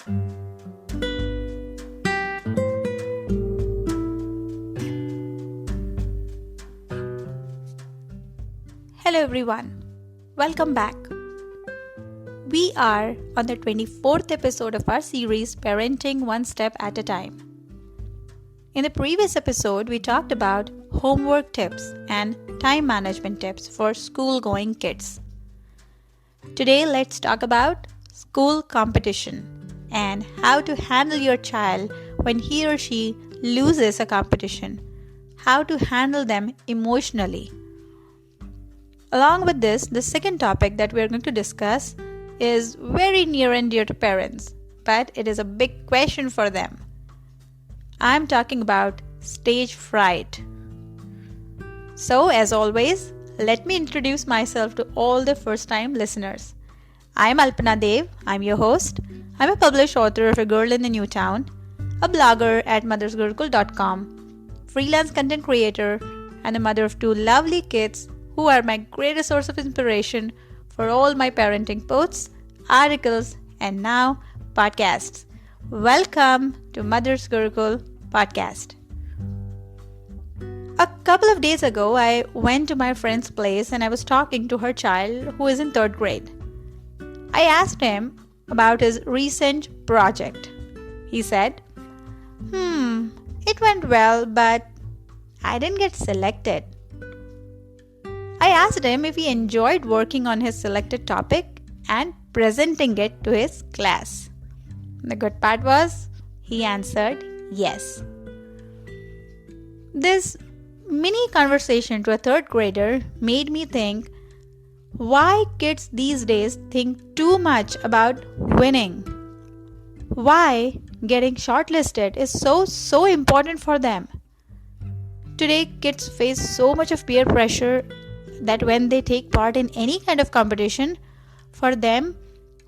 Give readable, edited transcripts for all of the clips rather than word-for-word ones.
Hello everyone, welcome back. We are on the 24th episode of our series Parenting One Step at a Time. In the previous episode, we talked about homework tips and time management tips for school-going kids. Today, let's talk about school competition and how to handle your child when he or she loses a competition, how to handle them emotionally. Along with this, the second topic that we are going to discuss is very near and dear to parents, but it is a big question for them. I'm talking about stage fright. So, as always, let me introduce myself to all the first-time listeners. I'm Alpana Dev, I'm your host. I'm a published author of A Girl in the New Town, a blogger at mothersgurukul.com, freelance content creator, and a mother of two lovely kids who are my greatest source of inspiration for all my parenting posts, articles, and now podcasts. Welcome to Mother's Gurukul podcast. A couple of days ago, I went to my friend's place and I was talking to her child who is in 3rd grade. I asked him about his recent project. He said, it went well, but I didn't get selected. I asked him if he enjoyed working on his selected topic and presenting it to his class. The good part was, he answered yes. This mini conversation to a 3rd grader made me think why kids these days think too much about winning. Why getting shortlisted is so important for them. Today, kids face so much of peer pressure that when they take part in any kind of competition, for them,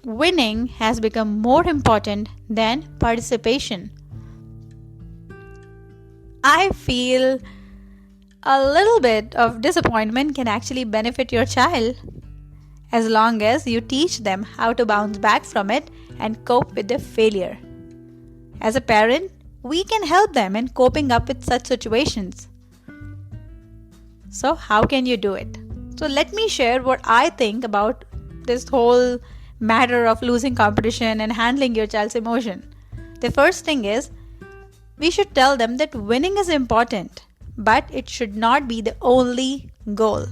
winning has become more important than participation. I feel a little bit of disappointment can actually benefit your child as long as you teach them how to bounce back from it and cope with the failure. As a parent, we can help them in coping up with such situations. So how can you do it? So let me share what I think about this whole matter of losing competition and handling your child's emotion. The first thing is, we should tell them that winning is important, but it should not be the only goal.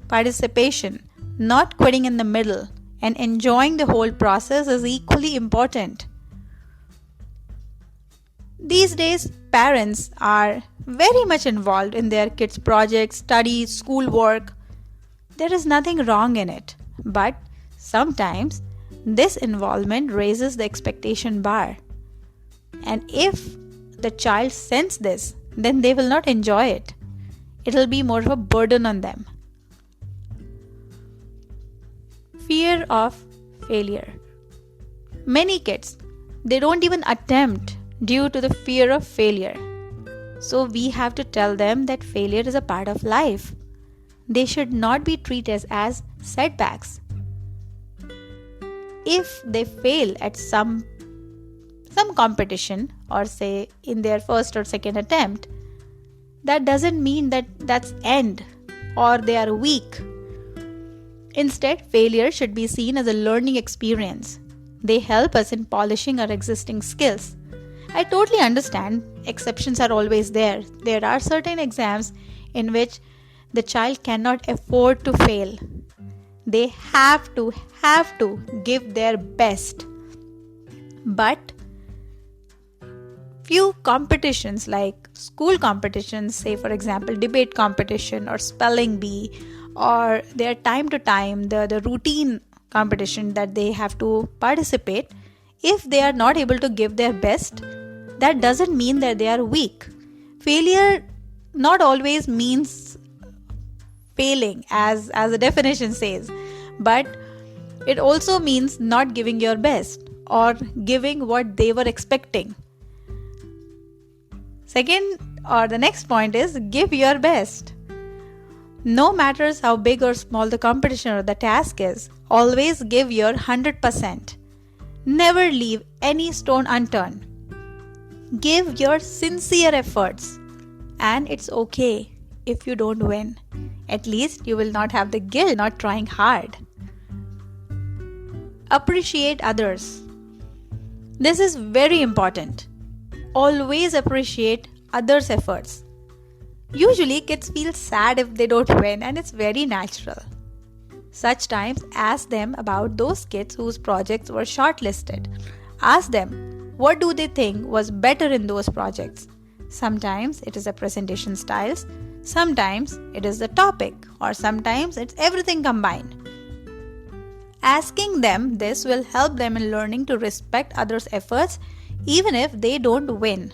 Participation, not quitting in the middle, and enjoying the whole process is equally important. These days, parents are very much involved in their kids' projects, studies, schoolwork. There is nothing wrong in it, but sometimes this involvement raises the expectation bar. And if the child senses this, then they will not enjoy it. It will be more of a burden on them. Fear of failure. Many kids, they don't even attempt due to the fear of failure. So we have to tell them that failure is a part of life. They should not be treated as setbacks. If they fail at some competition, or say in their first or second attempt, that doesn't mean that that's end or they are weak. Instead, failure should be seen as a learning experience. They help us in polishing our existing skills. I totally understand exceptions are always there. There are certain exams in which the child cannot afford to fail. They have to give their best. But few competitions like school competitions, say for example debate competition or spelling bee, or their time to time, the routine competition that they have to participate, if they are not able to give their best, that doesn't mean that they are weak. Failure not always means failing as the definition says, but it also means not giving your best or giving what they were expecting. Second, or the next point is, give your best. No matters how big or small the competition or the task is, always give your 100%. Never leave any stone unturned. Give your sincere efforts. And it's okay if you don't win. At least you will not have the guilt not trying hard. Appreciate others. This is very important. Always appreciate others' efforts. Usually kids feel sad if they don't win, and it's very natural. Such times, ask them about those kids whose projects were shortlisted. Ask them, what do they think was better in those projects? Sometimes it is the presentation styles, sometimes it is the topic, or sometimes it's everything combined. Asking them this will help them in learning to respect others' efforts even if they don't win.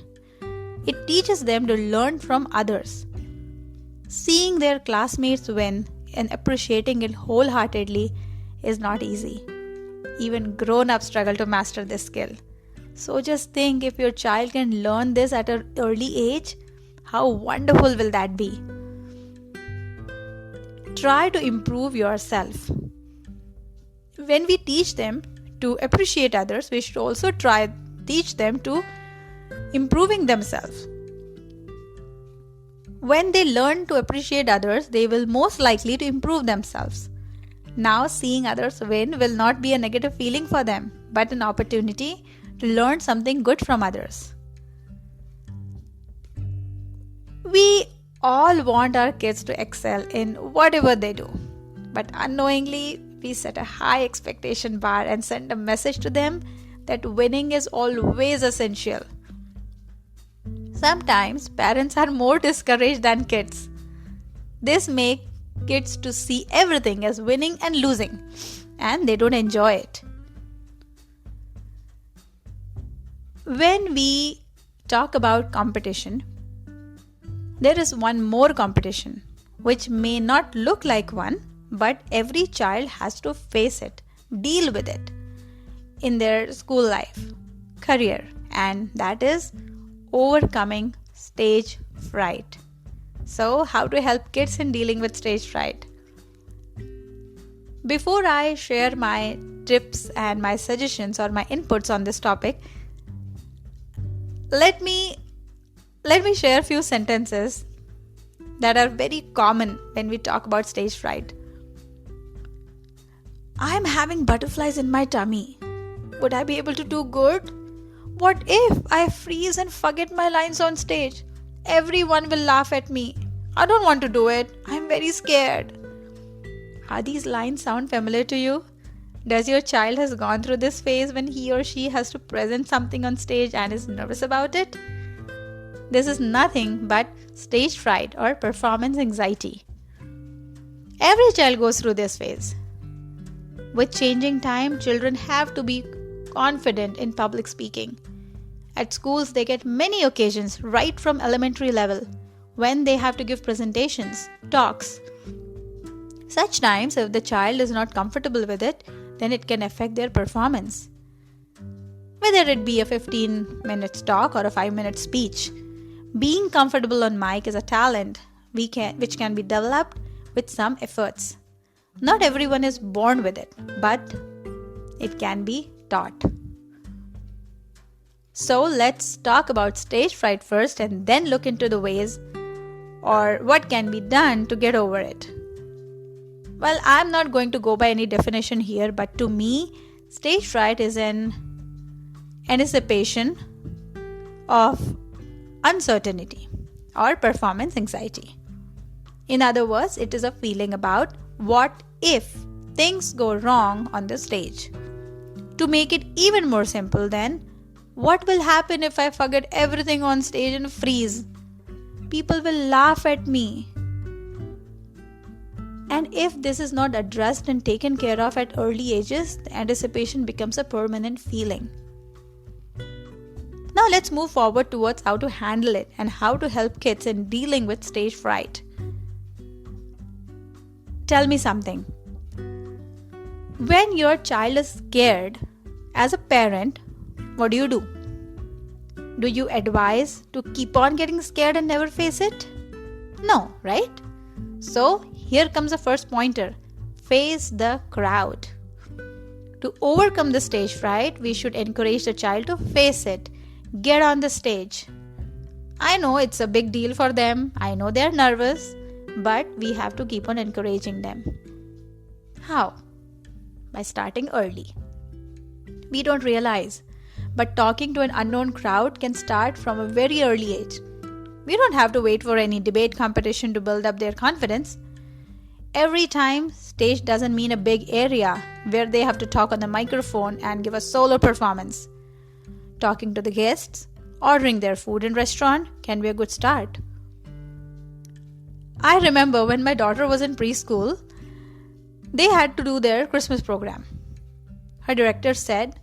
It teaches them to learn from others. Seeing their classmates win and appreciating it wholeheartedly is not easy. Even grown-ups struggle to master this skill. So just think, if your child can learn this at an early age, how wonderful will that be? Try to improve yourself. When we teach them to appreciate others, we should also teach them to improving themselves. When they learn to appreciate others, they will most likely to improve themselves. Now seeing others win will not be a negative feeling for them, but an opportunity to learn something good from others. We all want our kids to excel in whatever they do, but unknowingly we set a high expectation bar and send a message to them that winning is always essential. Sometimes parents are more discouraged than kids. This makes kids to see everything as winning and losing, and they don't enjoy it. When we talk about competition, there is one more competition which may not look like one, but every child has to face it, deal with it in their school life, career, and that is overcoming stage fright. So, how to help kids in dealing with stage fright? Before I share my tips and my suggestions or my inputs on this topic, let me share a few sentences that are very common when we talk about stage fright. I'm having butterflies in my tummy. Would I be able to do good? What if I freeze and forget my lines on stage? Everyone will laugh at me. I don't want to do it. I'm very scared. Are these lines sound familiar to you? Does your child has gone through this phase when he or she has to present something on stage and is nervous about it? This is nothing but stage fright or performance anxiety. Every child goes through this phase. With changing time, children have to be confident in public speaking. At schools, they get many occasions right from elementary level when they have to give presentations, talks. Such times, if the child is not comfortable with it, then it can affect their performance. Whether it be a 15-minute talk or a 5-minute speech, being comfortable on mic is a talent which can be developed with some efforts. Not everyone is born with it, but it can be taught. So let's talk about stage fright first and then look into the ways or what can be done to get over it. Well, I'm not going to go by any definition here, but to me, stage fright is an anticipation of uncertainty or performance anxiety. In other words, it is a feeling about what if things go wrong on the stage. To make it even more simple then, what will happen if I forget everything on stage and freeze? People will laugh at me. And if this is not addressed and taken care of at early ages, the anticipation becomes a permanent feeling. Now let's move forward towards how to handle it and how to help kids in dealing with stage fright. Tell me something. When your child is scared, as a parent, what do? Do you advise to keep on getting scared and never face it? No, right? So, here comes the first pointer. Face the crowd. To overcome the stage fright, we should encourage the child to face it, get on the stage. I know it's a big deal for them, I know they're nervous, but we have to keep on encouraging them. How? By starting early. We don't realize, but talking to an unknown crowd can start from a very early age. We don't have to wait for any debate competition to build up their confidence. Every time, stage doesn't mean a big area where they have to talk on the microphone and give a solo performance. Talking to the guests, ordering their food in restaurant can be a good start. I remember when my daughter was in preschool, they had to do their Christmas program. Her director said,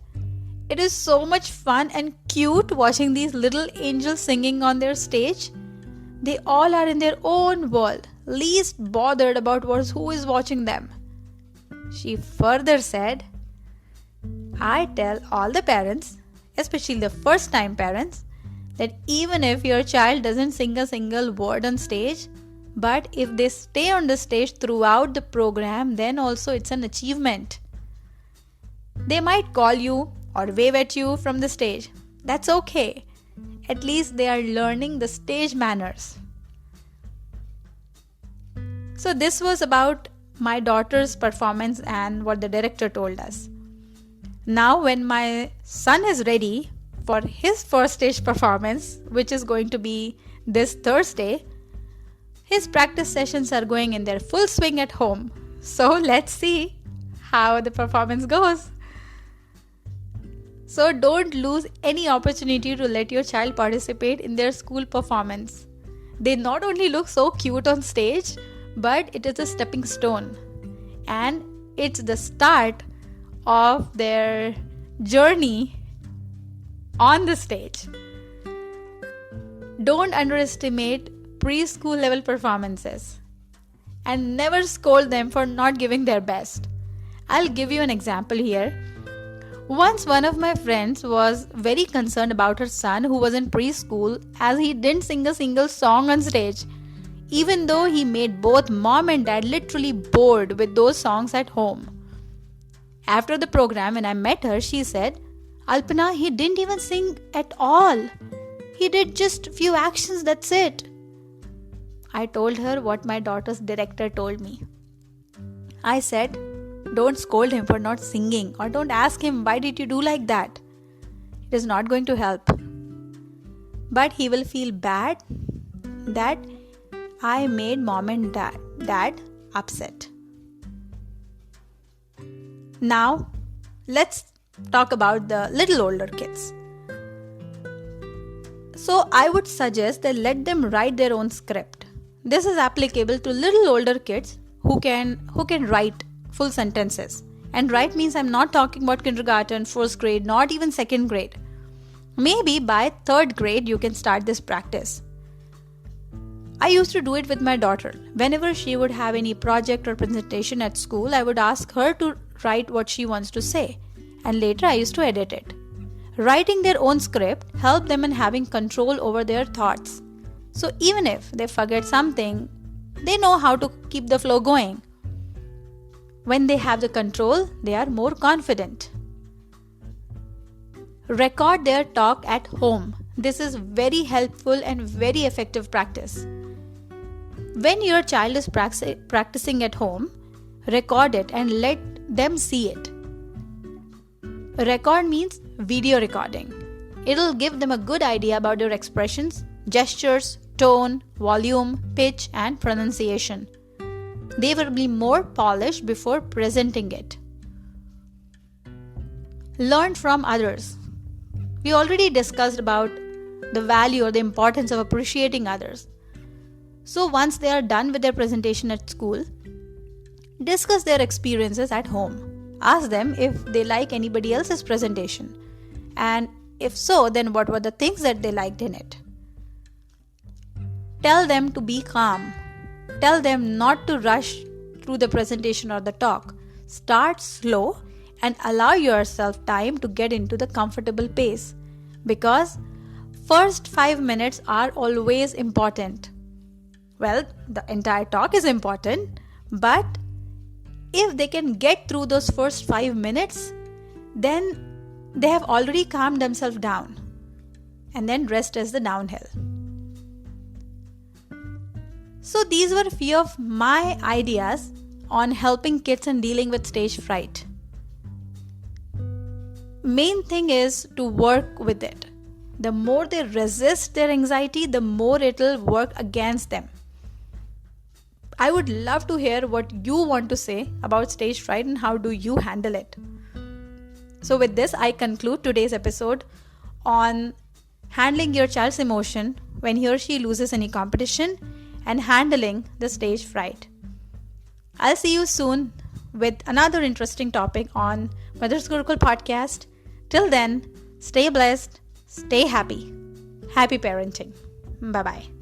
"It is so much fun and cute watching these little angels singing on their stage. They all are in their own world, least bothered about who is watching them." She further said, "I tell all the parents, especially the first-time parents, that even if your child doesn't sing a single word on stage, but if they stay on the stage throughout the program, then also it's an achievement. They might call you or wave at you from the stage. That's okay. At least they are learning the stage manners." So this was about my daughter's performance and what the director told us. Now when my son is ready for his first stage performance, which is going to be this Thursday, his practice sessions are going in their full swing at home. So let's see how the performance goes. So don't lose any opportunity to let your child participate in their school performance. They not only look so cute on stage, but it is a stepping stone. And it's the start of their journey on the stage. Don't underestimate preschool level performances and never scold them for not giving their best. I'll give you an example here. Once one of my friends was very concerned about her son who was in preschool as he didn't sing a single song on stage, even though he made both mom and dad literally bored with those songs at home. After the program, when I met her, she said, "Alpana, he didn't even sing at all. He did just few actions, that's it." I told her what my daughter's director told me. I said, "Don't scold him for not singing, or don't ask him why did you do like that. It is not going to help. But he will feel bad that I made mom and dad upset." Now, let's talk about the little older kids. So I would suggest that let them write their own script. This is applicable to little older kids who can write full sentences. And write means I'm not talking about kindergarten, first grade, not even second grade. Maybe by third grade you can start this practice. I used to do it with my daughter. Whenever she would have any project or presentation at school, I would ask her to write what she wants to say, and later I used to edit it. Writing their own script helped them in having control over their thoughts. So even if they forget something, they know how to keep the flow going. When they have the control, they are more confident. Record their talk at home. This is very helpful and very effective practice. When your child is practicing at home, record it and let them see it. Record means video recording. It'll give them a good idea about your expressions, gestures, tone, volume, pitch, and pronunciation. They will be more polished before presenting it. Learn from others. We already discussed about the value or the importance of appreciating others. So once they are done with their presentation at school, discuss their experiences at home. Ask them if they like anybody else's presentation. And if so, then what were the things that they liked in it? Tell them to be calm. Tell them not to rush through the presentation or the talk. Start slow and allow yourself time to get into the comfortable pace, because first 5 minutes are always important. Well, the entire talk is important, but if they can get through those first 5 minutes, then they have already calmed themselves down. And then rest is the downhill. So these were a few of my ideas on helping kids and dealing with stage fright. Main thing is to work with it. The more they resist their anxiety, the more it'll work against them. I would love to hear what you want to say about stage fright and how do you handle it. So with this, I conclude today's episode on handling your child's emotion when he or she loses any competition and handling the stage fright. I'll see you soon with another interesting topic on Mother's Gurukul podcast. Till then, stay blessed, stay happy. Happy parenting. Bye-bye.